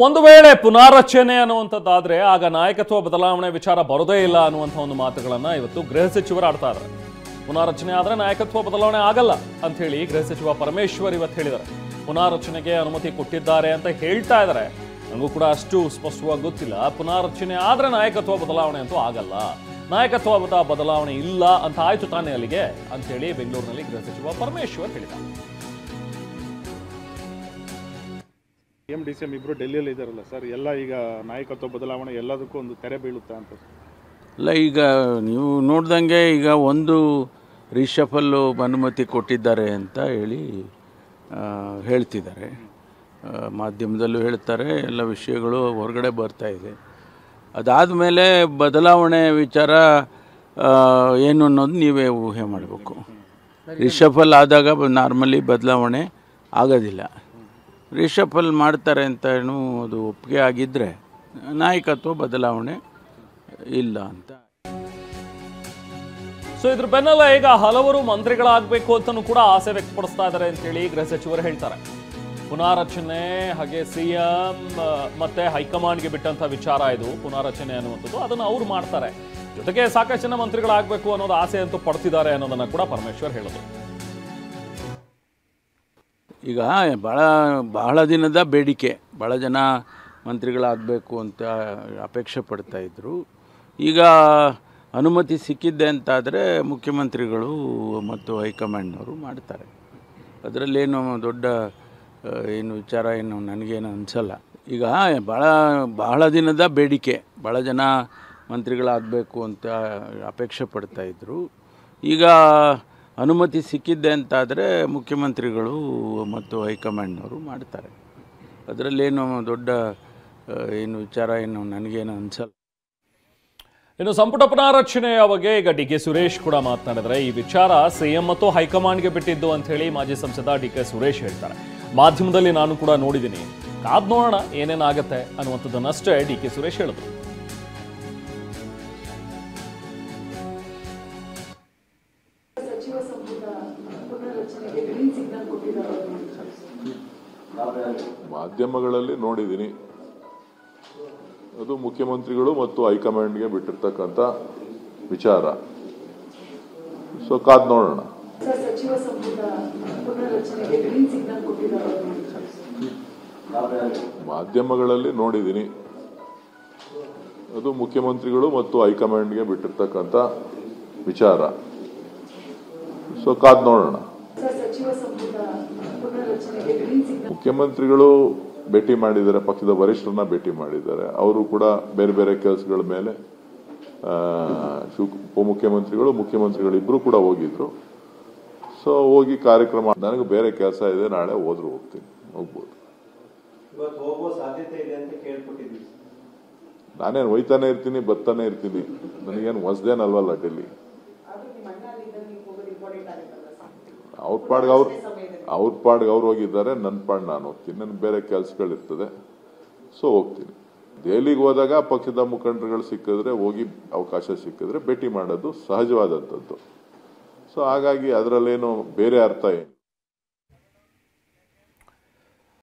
ಒಂದು ವೇಳೆ ಪುನಾರಚನೆ ಅನ್ನುವಂಥದ್ದಾದ್ರೆ ಆಗ ನಾಯಕತ್ವ ಬದಲಾವಣೆ ವಿಚಾರ ಬರೋದೇ ಇಲ್ಲ ಅನ್ನುವಂಥ ಒಂದು ಮಾತುಗಳನ್ನ ಇವತ್ತು ಗೃಹ ಸಚಿವರು ಆಡ್ತಾ ಇದ್ದಾರೆ. ಪುನಾರಚನೆ ಆದ್ರೆ ನಾಯಕತ್ವ ಬದಲಾವಣೆ ಆಗಲ್ಲ ಅಂತ ಹೇಳಿ ಗೃಹ ಸಚಿವ ಪರಮೇಶ್ವರ್ ಇವತ್ತು ಹೇಳಿದ್ದಾರೆ. ಪುನಾರಚನೆಗೆ ಅನುಮತಿ ಕೊಟ್ಟಿದ್ದಾರೆ ಅಂತ ಹೇಳ್ತಾ ಇದ್ದಾರೆ. ನನಗೂ ಕೂಡ ಅಷ್ಟು ಸ್ಪಷ್ಟವಾಗಿ ಗೊತ್ತಿಲ್ಲ. ಪುನಾರಚನೆ ಆದ್ರೆ ನಾಯಕತ್ವ ಬದಲಾವಣೆ ಅಂತೂ ಆಗಲ್ಲ, ನಾಯಕತ್ವದ ಬದಲಾವಣೆ ಇಲ್ಲ ಅಂತ ಆಯ್ತು ತಾನೇ ಅಲ್ಲಿಗೆ ಅಂತ ಹೇಳಿ ಬೆಂಗಳೂರಿನಲ್ಲಿ ಗೃಹ ಸಚಿವ ಪರಮೇಶ್ವರ್ ಹೇಳಿದ್ದಾರೆ. CM ಇಬ್ರು ಡೆಲ್ಲಿಯಲ್ಲಿ ಇದ್ದಾರಲ್ಲ ಸರ್, ಎಲ್ಲ ಈಗ ನಾಯಕತ್ವ ಬದಲಾವಣೆ ಎಲ್ಲದಕ್ಕೂ ಒಂದು ತೆರೆ ಬೀಳುತ್ತಾ ಅಂತ? ಅಲ್ಲ, ಈಗ ನೀವು ನೋಡ್ದಂಗೆ ಈಗ ಒಂದು ರಿಷಫಲ್ಲು ಅನುಮತಿ ಕೊಟ್ಟಿದ್ದಾರೆ ಅಂತ ಹೇಳಿ ಹೇಳ್ತಿದ್ದಾರೆ. ಮಾಧ್ಯಮದಲ್ಲೂ ಹೇಳ್ತಾರೆ, ಎಲ್ಲ ವಿಷಯಗಳು ಹೊರಗಡೆ ಬರ್ತಾ ಇದೆ. ಅದಾದಮೇಲೆ ಬದಲಾವಣೆ ವಿಚಾರ ಏನು ಅನ್ನೋದು ನೀವೇ ಊಹೆ ಮಾಡಬೇಕು. ರಿಷಫಲ್ ಆದಾಗ ನಾರ್ಮಲಿ ಬದಲಾವಣೆ ಆಗೋದಿಲ್ಲ. ರಿಷಫಲ್ ಮಾಡ್ತಾರೆ ಅಂತ ಏನು ಅದು ಒಪ್ಪಿಗೆ ಆಗಿದ್ದರೆ ನಾಯಕತ್ವ ಬದಲಾವಣೆ ಇಲ್ಲ ಅಂತ. ಸೊ ಇದ್ರ ಬೆನ್ನಲ್ಲ ಈಗ ಹಲವರು ಮಂತ್ರಿಗಳಾಗಬೇಕು ಅಂತಲೂ ಕೂಡ ಆಸೆ ವ್ಯಕ್ತಪಡಿಸ್ತಾ ಇದ್ದಾರೆ ಅಂತ ಹೇಳಿ ಗೃಹ ಸಚಿವರು ಹೇಳ್ತಾರೆ. ಪುನಾರಚನೆ ಹಾಗೆ CM ಮತ್ತೆ ಹೈಕಮಾಂಡ್ಗೆ ಬಿಟ್ಟಂತ ವಿಚಾರ ಇದು. ಪುನಾರಚನೆ ಅನ್ನುವಂಥದ್ದು ಅದನ್ನು ಅವ್ರು ಮಾಡ್ತಾರೆ. ಜೊತೆಗೆ ಸಾಕಷ್ಟು ಜನ ಮಂತ್ರಿಗಳಾಗಬೇಕು ಅನ್ನೋದು ಆಸೆ ಅಂತೂ ಪಡ್ತಿದ್ದಾರೆ ಅನ್ನೋದನ್ನ ಕೂಡ ಪರಮೇಶ್ವರ್ ಹೇಳಿದ್ರು. ಈಗ ಬಹಳ ದಿನದ ಬೇಡಿಕೆ, ಭಾಳ ಜನ ಮಂತ್ರಿಗಳಾಗಬೇಕು ಅಂತ ಅಪೇಕ್ಷೆ ಪಡ್ತಾಯಿದ್ರು. ಈಗ ಅನುಮತಿ ಸಿಕ್ಕಿದ್ದೆ ಅಂತಾದರೆ ಮುಖ್ಯಮಂತ್ರಿಗಳು ಮತ್ತು ಹೈಕಮಾಂಡ್ನವರು ಮಾಡ್ತಾರೆ. ಅದರಲ್ಲೇನು ದೊಡ್ಡ ಏನು ವಿಚಾರ ಏನು ನನಗೇನು ಅನಿಸಲ್ಲ. ಈಗ ಬಹಳ ದಿನದ ಬೇಡಿಕೆ, ಭಾಳ ಜನ ಮಂತ್ರಿಗಳಾಗಬೇಕು ಅಂತ ಅಪೇಕ್ಷೆ ಪಡ್ತಾಯಿದ್ರು. ಈಗ ಅನುಮತಿ ಸಿಕ್ಕಿದ್ದೆ ಅಂತಾದರೆ ಮುಖ್ಯಮಂತ್ರಿಗಳು ಮತ್ತು ಹೈಕಮಾಂಡ್ನವರು ಮಾಡ್ತಾರೆ. ಅದರಲ್ಲೇನು ದೊಡ್ಡ ಏನು ವಿಚಾರ ಏನು ನನಗೇನು ಅನಿಸಲ್ಲ. ಇನ್ನು ಸಂಪುಟ ಪುನಾರಚನೆಯ ಬಗ್ಗೆ ಈಗ DK ಸುರೇಶ್ ಕೂಡ ಮಾತನಾಡಿದ್ರೆ, ಈ ವಿಚಾರ CM ಮತ್ತು ಹೈಕಮಾಂಡ್ಗೆ ಬಿಟ್ಟಿದ್ದು ಅಂತ ಹೇಳಿ ಮಾಜಿ ಸಂಸದ DK ಸುರೇಶ್ ಹೇಳ್ತಾರೆ. ಮಾಧ್ಯಮದಲ್ಲಿ ನಾನು ಕೂಡ ನೋಡಿದ್ದೀನಿ, ಕಾದ್ ನೋಡೋಣ ಏನೇನಾಗತ್ತೆ ಅನ್ನುವಂಥದ್ದನ್ನಷ್ಟೇ DK ಸುರೇಶ್ ಹೇಳಿದ್ರು. ಮಾಧ್ಯಮಗಳಲ್ಲಿ ನೋಡಿದ್ದೀನಿ, ಅದು ಮುಖ್ಯಮಂತ್ರಿಗಳು ಮತ್ತು ಹೈಕಮಾಂಡ್ಗೆ ಬಿಟ್ಟಿರ್ತಕ್ಕಂಥ ವಿಚಾರ. ಸೊ ಕಾದ್ ನೋಡೋಣ. ಮಾಧ್ಯಮಗಳಲ್ಲಿ ನೋಡಿದ್ದೀನಿ, ಅದು ಮುಖ್ಯಮಂತ್ರಿಗಳು ಮತ್ತು ಹೈಕಮಾಂಡ್ಗೆ ಬಿಟ್ಟಿರ್ತಕ್ಕಂಥ ವಿಚಾರ. ಸೊ ಕಾದ್ ನೋಡೋಣ. ಮುಖ್ಯಮಂತ್ರಿಗಳು ಭೇಟಿ ಮಾಡಿದ್ದಾರೆ, ಪಕ್ಷದ ವರಿಷ್ಠರನ್ನ ಭೇಟಿ ಮಾಡಿದ್ದಾರೆ. ಅವರು ಕೂಡ ಬೇರೆ ಬೇರೆ ಕೆಲಸಗಳ ಮೇಲೆ ಉಪಮುಖ್ಯಮಂತ್ರಿಗಳು ಮುಖ್ಯಮಂತ್ರಿಗಳು ಇಬ್ರು ಕೂಡ ಹೋಗಿದ್ರು. ಸೊ ಹೋಗಿ ಕಾರ್ಯಕ್ರಮ, ನನಗೆ ಬೇರೆ ಕೆಲಸ ಇದೆ, ನಾಳೆ ಹೋಗ್ಬೋದು. ನಾನೇನು ಹೋಯ್ತಾನೆ ಇರ್ತೀನಿ, ಬರ್ತಾನೆ ಇರ್ತೀನಿ. ನನಗೇನು ಹೊಸದೇನಲ್ವಲ್ಲ ಡೆಲ್ಲಿ. ಅವ್ರ ಪಾಡ್ಗೆ ಅವ್ರು ಹೋಗಿದ್ದಾರೆ, ನನ್ನ ಪಾಡ್ ನಾನು ಹೋಗ್ತೀನಿ. ನನ್ಗೆ ಬೇರೆ ಕೆಲಸಗಳಿರ್ತದೆ, ಸೊ ಹೋಗ್ತೀನಿ. ದೆಹಲಿಗೆ ಹೋದಾಗ ಪಕ್ಷದ ಮುಖಂಡರುಗಳು ಸಿಕ್ಕಿದ್ರೆ, ಹೋಗಿ ಅವಕಾಶ ಸಿಕ್ಕಿದ್ರೆ ಭೇಟಿ ಮಾಡೋದು ಸಹಜವಾದಂಥದ್ದು. ಸೊ ಹಾಗಾಗಿ ಅದರಲ್ಲೇನು ಬೇರೆ ಅರ್ಥ ಏನು